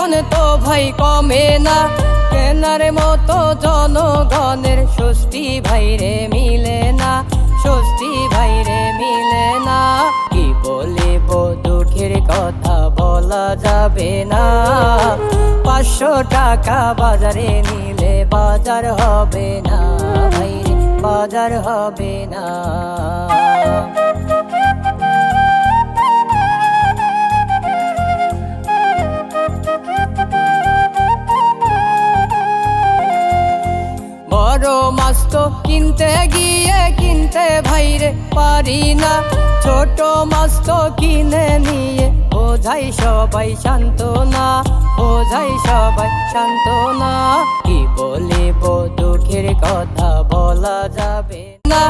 বেতন তো ভাই কমে না, কেনার মতো জনগণের স্বস্তি ভাইরে মিলে না, স্বস্তি ভাইরে মিলে না। কি বলিব দুঃখের কথা বলা যাবে না, 500 টাকা বাজারে নিলে বাজার হবে না ভাইরে, বাজার হবে না। বড় মাছ তো কিনতে গিয়ে কিনতে ভাইরে পারি না, ছোট মাছ তো কিনে নিয়ে বোঝাই সবাই শান্ত না, বোঝাই সবাই শান্ত না। কি বলিব দুঃখের কথা বলা যাবে না।